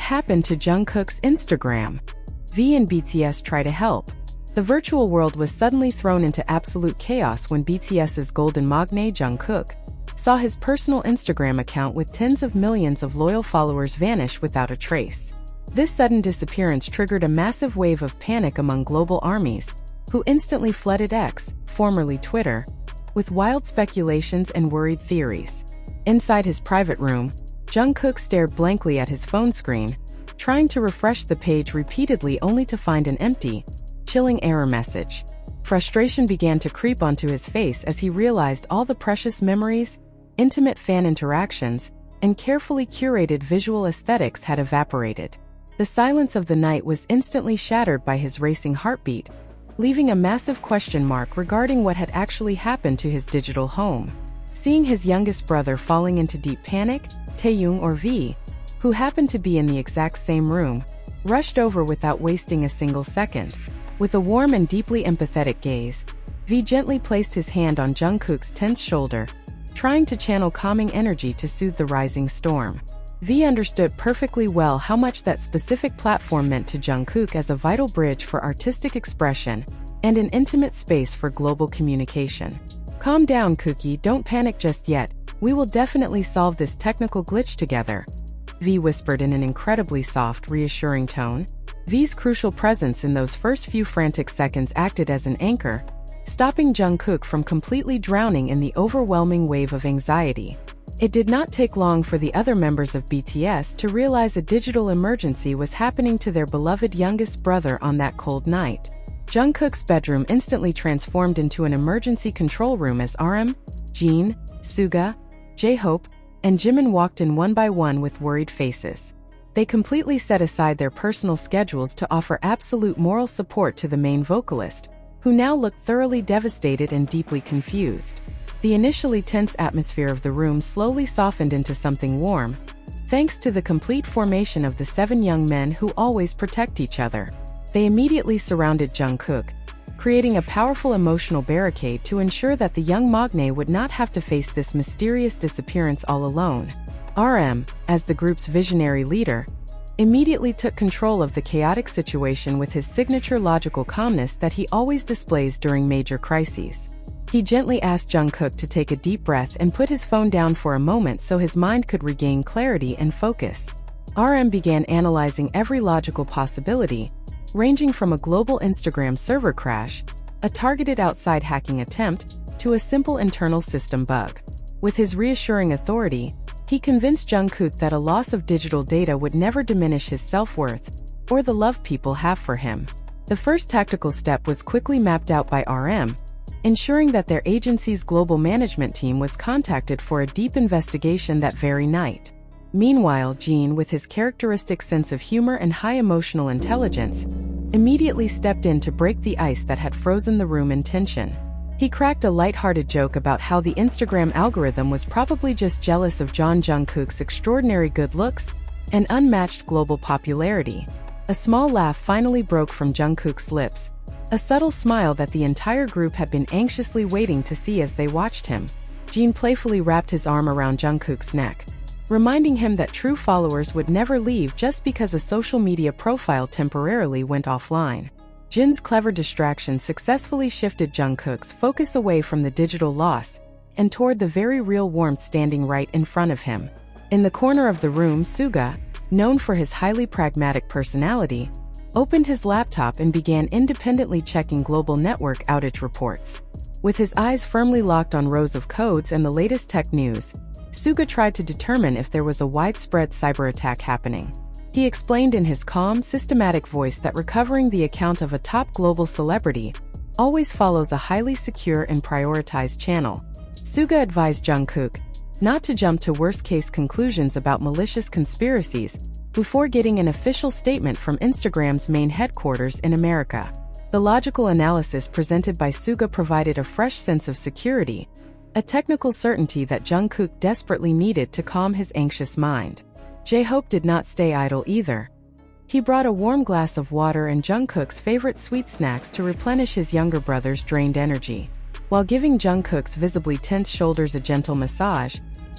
happened to Jungkook's Instagram? V and BTS try to help. The virtual world was suddenly thrown into absolute chaos when BTS's golden magne Jungkook saw his personal Instagram account with tens of millions of loyal followers vanish without a trace. This sudden disappearance triggered a massive wave of panic among global armies, who instantly flooded X, formerly Twitter, with wild speculations and worried theories. Inside his private room, Jungkook stared blankly at his phone screen, trying to refresh the page repeatedly only to find an empty, chilling error message. Frustration began to creep onto his face as he realized all the precious memories, intimate fan interactions, and carefully curated visual aesthetics had evaporated. The silence of the night was instantly shattered by his racing heartbeat, leaving a massive question mark regarding what had actually happened to his digital home. Seeing his youngest brother falling into deep panic, Taehyung or V, who happened to be in the exact same room, rushed over without wasting a single second. With a warm and deeply empathetic gaze, V gently placed his hand on Jungkook's tense shoulder, trying to channel calming energy to soothe the rising storm. V understood perfectly well how much that specific platform meant to Jungkook as a vital bridge for artistic expression and an intimate space for global communication. "Calm down, Cookie, don't panic just yet. We will definitely solve this technical glitch together," V whispered in an incredibly soft, reassuring tone. V's crucial presence in those first few frantic seconds acted as an anchor, stopping Jungkook from completely drowning in the overwhelming wave of anxiety. It did not take long for the other members of BTS to realize a digital emergency was happening to their beloved youngest brother on that cold night. Jungkook's bedroom instantly transformed into an emergency control room as RM, Jin, Suga, J-Hope, and Jimin walked in one by one with worried faces. They completely set aside their personal schedules to offer absolute moral support to the main vocalist, who now looked thoroughly devastated and deeply confused. The initially tense atmosphere of the room slowly softened into something warm, thanks to the complete formation of the 7 young men who always protect each other. They immediately surrounded Jungkook, creating a powerful emotional barricade to ensure that the young magne would not have to face this mysterious disappearance all alone. RM, as the group's visionary leader, immediately took control of the chaotic situation with his signature logical calmness that he always displays during major crises. He gently asked Jungkook to take a deep breath and put his phone down for a moment so his mind could regain clarity and focus. RM began analyzing every logical possibility, ranging from a global Instagram server crash, a targeted outside hacking attempt, to a simple internal system bug. With his reassuring authority, he convinced Jungkook that a loss of digital data would never diminish his self-worth or the love people have for him. The first tactical step was quickly mapped out by RM, ensuring that their agency's global management team was contacted for a deep investigation that very night. Meanwhile, Jin, with his characteristic sense of humor and high emotional intelligence, immediately stepped in to break the ice that had frozen the room in tension. He cracked a light-hearted joke about how the Instagram algorithm was probably just jealous of Jungkook's extraordinary good looks and unmatched global popularity. A small laugh finally broke from Jungkook's lips, a subtle smile that the entire group had been anxiously waiting to see as they watched him. Jin playfully wrapped his arm around Jungkook's neck, reminding him that true followers would never leave just because a social media profile temporarily went offline. Jin's clever distraction successfully shifted Jungkook's focus away from the digital loss and toward the very real warmth standing right in front of him. In the corner of the room, Suga, known for his highly pragmatic personality, opened his laptop and began independently checking global network outage reports. With his eyes firmly locked on rows of codes and the latest tech news, Suga tried to determine if there was a widespread cyber attack happening. He explained in his calm, systematic voice that recovering the account of a top global celebrity always follows a highly secure and prioritized channel. Suga advised Jungkook not to jump to worst-case conclusions about malicious conspiracies before getting an official statement from Instagram's main headquarters in America. The logical analysis presented by Suga provided a fresh sense of security, a technical certainty that Jungkook desperately needed to calm his anxious mind. J-Hope did not stay idle either. He brought a warm glass of water and Jungkook's favorite sweet snacks to replenish his younger brother's drained energy. While giving Jungkook's visibly tense shoulders a gentle massage,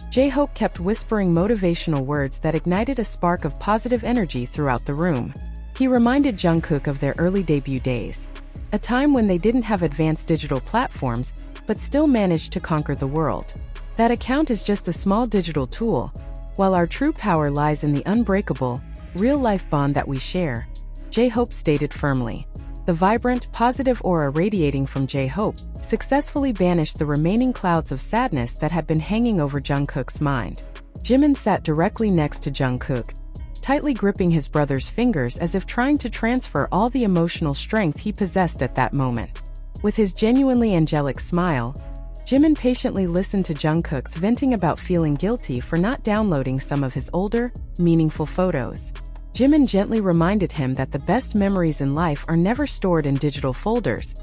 J-Hope kept whispering motivational words that ignited a spark of positive energy throughout the room. He reminded Jungkook of their early debut days, a time when they didn't have advanced digital platforms, but still managed to conquer the world. That account is just a small digital tool, while our true power lies in the unbreakable, real-life bond that we share, J-Hope stated firmly. The vibrant, positive aura radiating from J-Hope successfully banished the remaining clouds of sadness that had been hanging over Jungkook's mind. Jimin sat directly next to Jungkook, tightly gripping his brother's fingers as if trying to transfer all the emotional strength he possessed at that moment. With his genuinely angelic smile, Jimin patiently listened to Jungkook's venting about feeling guilty for not downloading some of his older, meaningful photos. Jimin gently reminded him that the best memories in life are never stored in digital folders,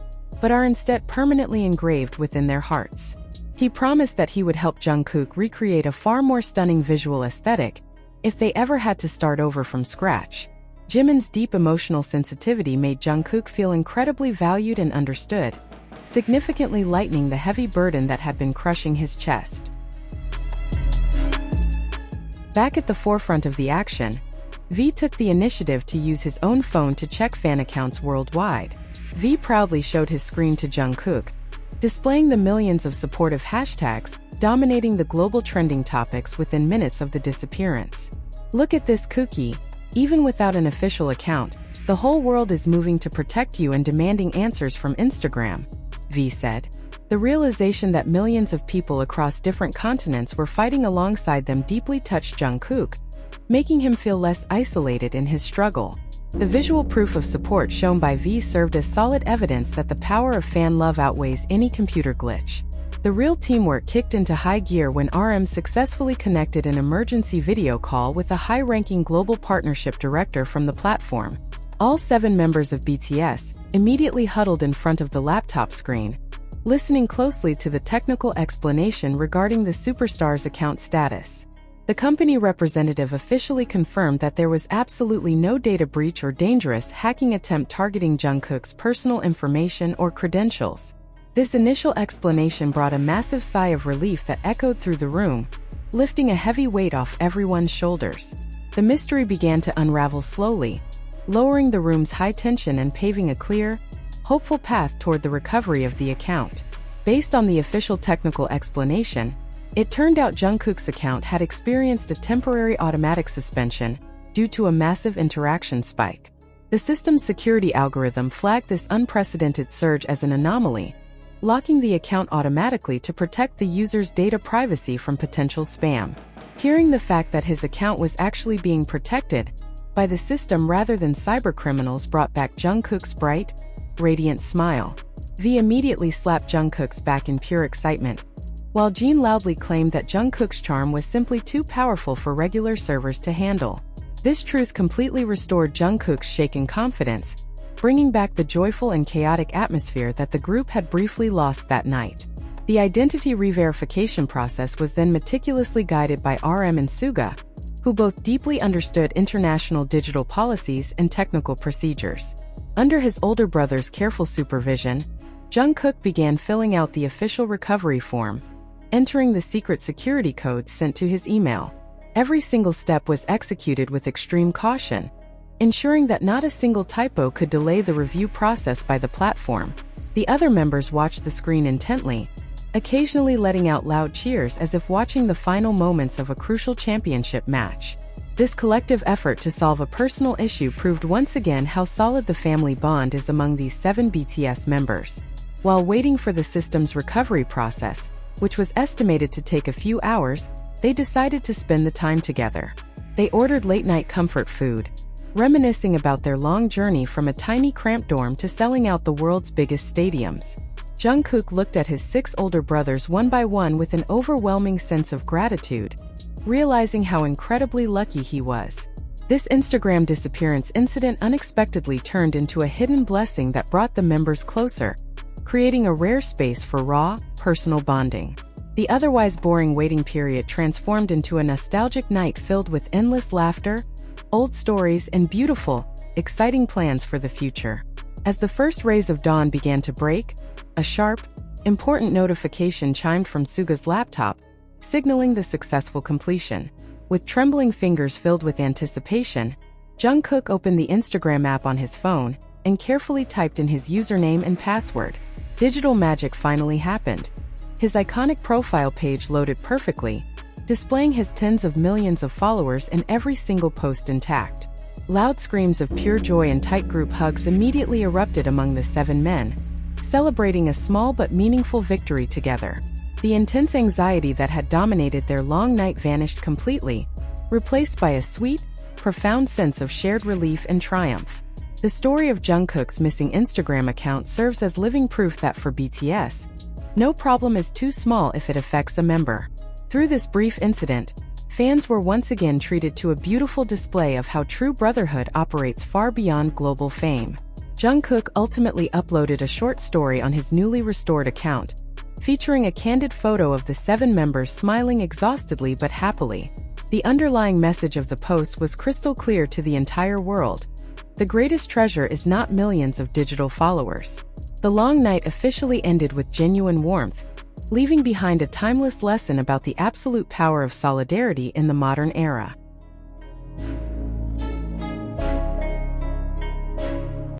but are instead permanently engraved within their hearts. He promised that he would help Jungkook recreate a far more stunning visual aesthetic if they ever had to start over from scratch. Jimin's deep emotional sensitivity made Jungkook feel incredibly valued and understood, significantly lightening the heavy burden that had been crushing his chest. Back at the forefront of the action, V took the initiative to use his own phone to check fan accounts worldwide. V proudly showed his screen to Jungkook, displaying the millions of supportive hashtags dominating the global trending topics within minutes of the disappearance. "Look at this cookie. Even without an official account, the whole world is moving to protect you and demanding answers from Instagram," V said. The realization that millions of people across different continents were fighting alongside them deeply touched Jungkook, making him feel less isolated in his struggle. The visual proof of support shown by V served as solid evidence that the power of fan love outweighs any computer glitch. The real teamwork kicked into high gear when RM successfully connected an emergency video call with a high-ranking global partnership director from the platform. All 7 members of BTS immediately huddled in front of the laptop screen, listening closely to the technical explanation regarding the superstar's account status. The company representative officially confirmed that there was absolutely no data breach or dangerous hacking attempt targeting Jungkook's personal information or credentials. This initial explanation brought a massive sigh of relief that echoed through the room, lifting a heavy weight off everyone's shoulders. The mystery began to unravel slowly, lowering the room's high tension and paving a clear, hopeful path toward the recovery of the account. Based on the official technical explanation, it turned out Jungkook's account had experienced a temporary automatic suspension due to a massive interaction spike. The system's security algorithm flagged this unprecedented surge as an anomaly, locking the account automatically to protect the user's data privacy from potential spam. Hearing the fact that his account was actually being protected by the system rather than cybercriminals brought back Jungkook's bright, radiant smile. V immediately slapped Jungkook's back in pure excitement, while Jin loudly claimed that Jungkook's charm was simply too powerful for regular servers to handle. This truth completely restored Jungkook's shaken confidence, bringing back the joyful and chaotic atmosphere that the group had briefly lost that night. The identity re-verification process was then meticulously guided by RM and Suga, who both deeply understood international digital policies and technical procedures. Under his older brother's careful supervision, Jungkook began filling out the official recovery form, entering the secret security codes sent to his email. Every single step was executed with extreme caution, ensuring that not a single typo could delay the review process by the platform. The other members watched the screen intently, occasionally letting out loud cheers as if watching the final moments of a crucial championship match. This collective effort to solve a personal issue proved once again how solid the family bond is among these 7 BTS members. While waiting for the system's recovery process, which was estimated to take a few hours, they decided to spend the time together. They ordered late-night comfort food, reminiscing about their long journey from a tiny cramped dorm to selling out the world's biggest stadiums. Jungkook looked at his 6 older brothers one by one with an overwhelming sense of gratitude, realizing how incredibly lucky he was. This Instagram disappearance incident unexpectedly turned into a hidden blessing that brought the members closer, creating a rare space for raw, personal bonding. The otherwise boring waiting period transformed into a nostalgic night filled with endless laughter, old stories, and beautiful, exciting plans for the future. As the first rays of dawn began to break, a sharp, important notification chimed from Suga's laptop, signaling the successful completion. With trembling fingers filled with anticipation, Jungkook opened the Instagram app on his phone and carefully typed in his username and password. Digital magic finally happened. His iconic profile page loaded perfectly, displaying his tens of millions of followers and every single post intact. Loud screams of pure joy and tight group hugs immediately erupted among the 7 men, celebrating a small but meaningful victory together. The intense anxiety that had dominated their long night vanished completely, replaced by a sweet, profound sense of shared relief and triumph. The story of Jungkook's missing Instagram account serves as living proof that for BTS, no problem is too small if it affects a member. Through this brief incident, fans were once again treated to a beautiful display of how true brotherhood operates far beyond global fame. Jungkook ultimately uploaded a short story on his newly restored account, featuring a candid photo of the 7 members smiling exhaustedly but happily. The underlying message of the post was crystal clear to the entire world. The greatest treasure is not millions of digital followers. The long night officially ended with genuine warmth, leaving behind a timeless lesson about the absolute power of solidarity in the modern era.